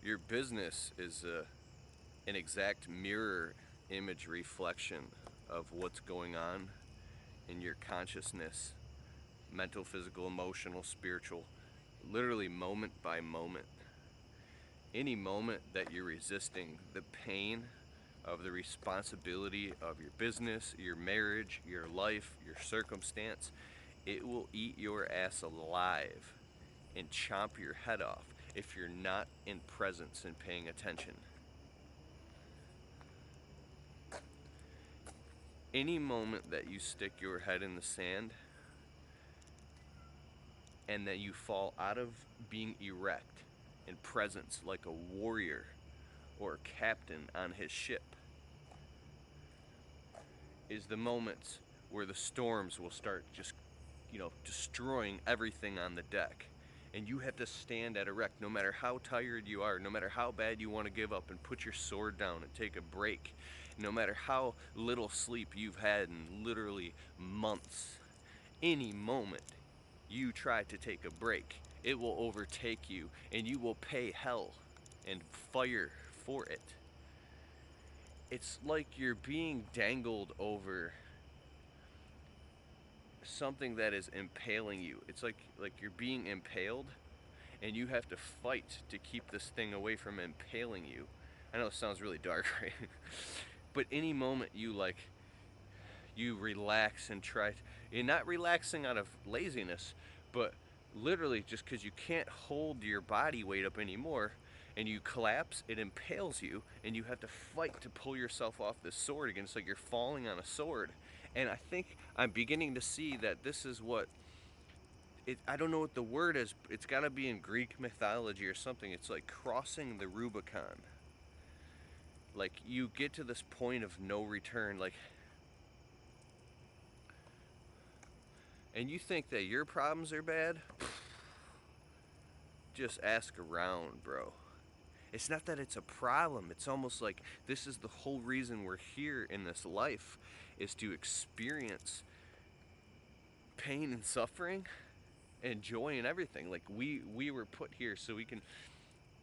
Your business is an exact mirror image reflection of what's going on in your consciousness, mental, physical, emotional, spiritual, literally moment by moment. Any moment that you're resisting the pain of the responsibility of your business, your marriage, your life, your circumstance, it will eat your ass alive and chomp your head off if you're not in presence and paying attention. Any moment that you stick your head in the sand and that you fall out of being erect in presence like a warrior or a captain on his ship is the moments where the storms will start just, destroying everything on the deck. And you have to stand at erect no matter how tired you are, no matter how bad you want to give up and put your sword down and take a break, no matter how little sleep you've had in literally months. Any moment you try to take a break, it will overtake you and you will pay hell and fire for it. It's like you're being dangled over something that is impaling you. It's like you're being impaled and you have to fight to keep this thing away from impaling you. I know it sounds really dark, right? But any moment you relax and you're not relaxing out of laziness, but literally just because you can't hold your body weight up anymore and you collapse, it impales you and you have to fight to pull yourself off this sword again. It's like you're falling on a sword. And I think I'm beginning to see that this is what I don't know what the word is. It's got to be in Greek mythology or something. It's like crossing the Rubicon. Like you get to this point of no return, and you think that your problems are bad. Just ask around, bro. It's not that it's a problem. It's almost like this is the whole reason we're here in this life, is to experience pain and suffering and joy and everything. Like we were put here so we can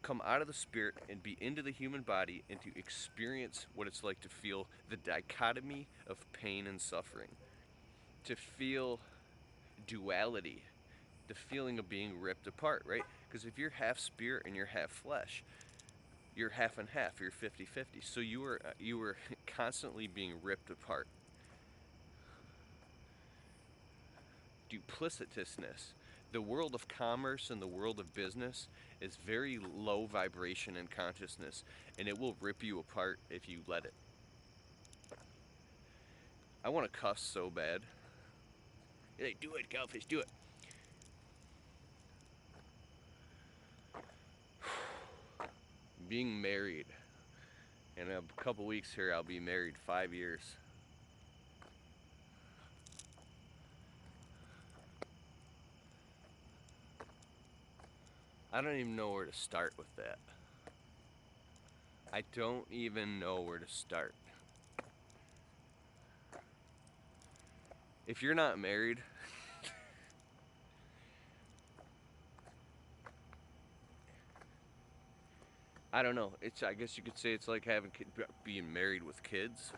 come out of the spirit and be into the human body and to experience what it's like to feel the dichotomy of pain and suffering, to feel duality, the feeling of being ripped apart, right? Because if you're half spirit and you're half flesh, you're half and half, you're 50-50. So you were constantly being ripped apart. Duplicitousness. The world of commerce and the world of business is very low vibration in consciousness, and it will rip you apart if you let it. I want to cuss so bad. Hey, do it, Cowfish, do it. Being married. In a couple weeks here, I'll be married 5 years. I don't even know where to start with that. I don't even know where to start. If you're not married, I don't know. I guess you could say it's like being married with kids.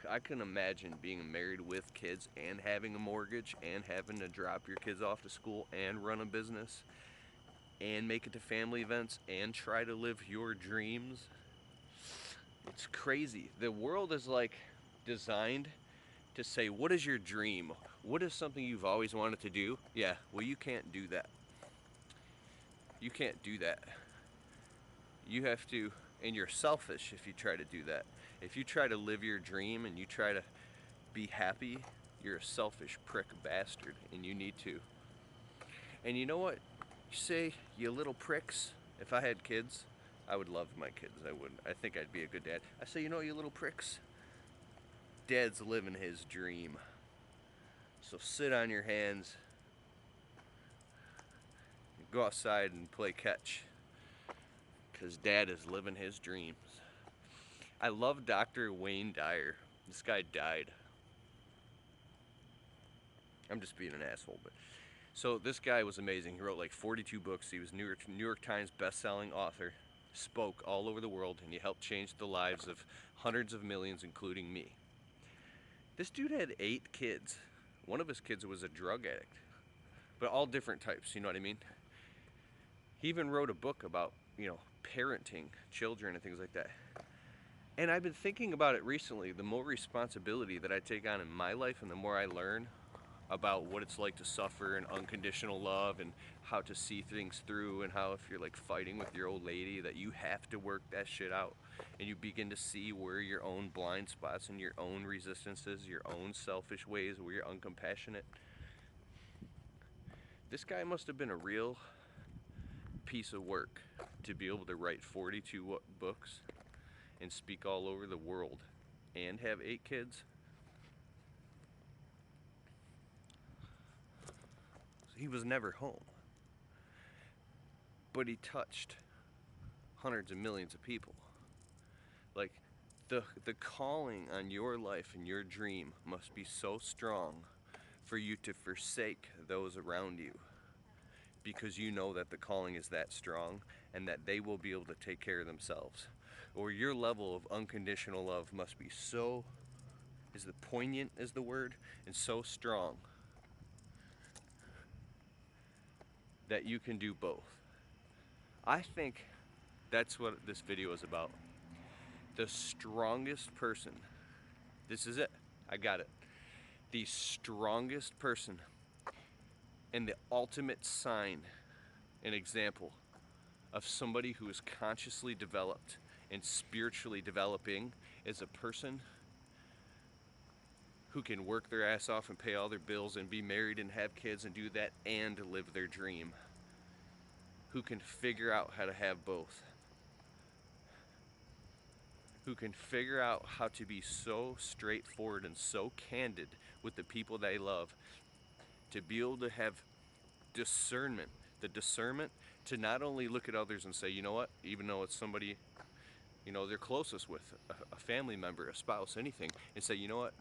I can imagine being married with kids and having a mortgage and having to drop your kids off to school and run a business and make it to family events and try to live your dreams. It's crazy. The world is like designed to say, what is your dream? What is something you've always wanted to do? Yeah, well, you can't do that. You can't do that. You have to, and you're selfish if you try to do that. If you try to live your dream and you try to be happy, you're a selfish prick bastard, and you need to. And you know what? You say, you little pricks. If I had kids, I would love my kids. I would. I think I'd be a good dad. I say, you know, you little pricks. Dad's living his dream. So sit on your hands, go outside and play catch, because Dad is living his dreams. I love Dr. Wayne Dyer. This guy died. I'm just being an asshole, but So this guy was amazing. He wrote like 42 books. He was New York Times best-selling author, spoke all over the world, and he helped change the lives of hundreds of millions, including me. This dude had 8 kids. One of his kids was a drug addict, but all different types, you know what I mean? He even wrote a book about, parenting children and things like that. And I've been thinking about it recently, the more responsibility that I take on in my life and the more I learn about what it's like to suffer and unconditional love and how to see things through, and how if you're like fighting with your old lady that you have to work that shit out, and you begin to see where your own blind spots and your own resistances, your own selfish ways, where you're uncompassionate. This guy must have been a real piece of work to be able to write 42 books and speak all over the world and have 8 kids. He was never home, but he touched hundreds of millions of people. Like, the calling on your life and your dream must be so strong for you to forsake those around you, because you know that the calling is that strong and that they will be able to take care of themselves. Or your level of unconditional love must be so, is the poignant is the word, and so strong that you can do both. I think that's what this video is about. The strongest person, this is it, I got it. The strongest person and the ultimate sign, an example of somebody who is consciously developed and spiritually developing, is a person who can work their ass off and pay all their bills and be married and have kids and do that and live their dream. Who can figure out how to have both. Who can figure out how to be so straightforward and so candid with the people they love, to be able to have discernment, the discernment to not only look at others and say, you know what, even though it's somebody, they're closest with, a family member, a spouse, anything, and say, you know what,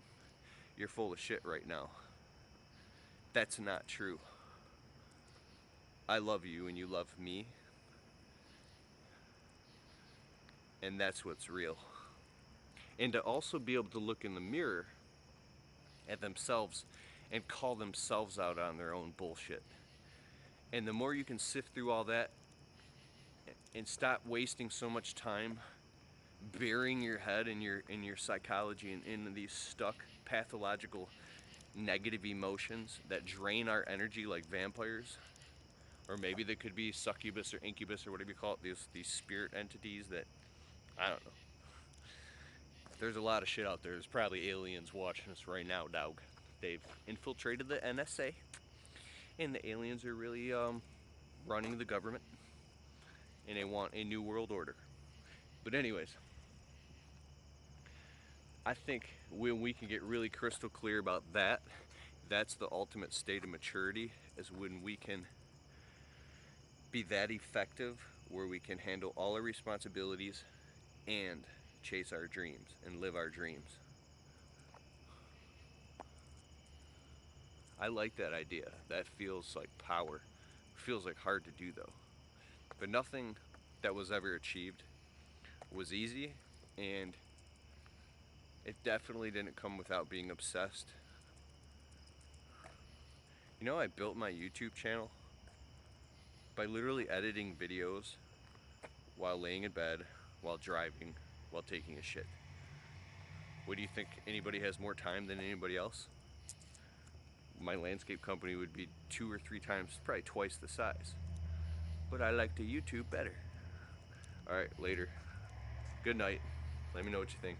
you're full of shit right now. That's not true. I love you and you love me, and that's what's real. And to also be able to look in the mirror at themselves and call themselves out on their own bullshit. And the more you can sift through all that and stop wasting so much time burying your head in your psychology and in these stuck pathological negative emotions that drain our energy like vampires, or maybe they could be succubus or incubus or whatever you call it, these spirit entities that, I don't know. There's a lot of shit out there. There's probably aliens watching us right now, dog. They've infiltrated the NSA, and the aliens are really running the government, and they want a new world order. But anyways, I think when we can get really crystal clear about that, that's the ultimate state of maturity, is when we can be that effective where we can handle all our responsibilities and chase our dreams and live our dreams. I like that idea. That feels like power. Feels like hard to do though. But nothing that was ever achieved was easy, and it definitely didn't come without being obsessed. I built my YouTube channel by literally editing videos while laying in bed, while driving, while taking a shit. What do you think? Anybody has more time than anybody else? My landscape company would be 2 or 3 times, probably twice the size. But I like to YouTube better. Alright, later. Good night. Let me know what you think.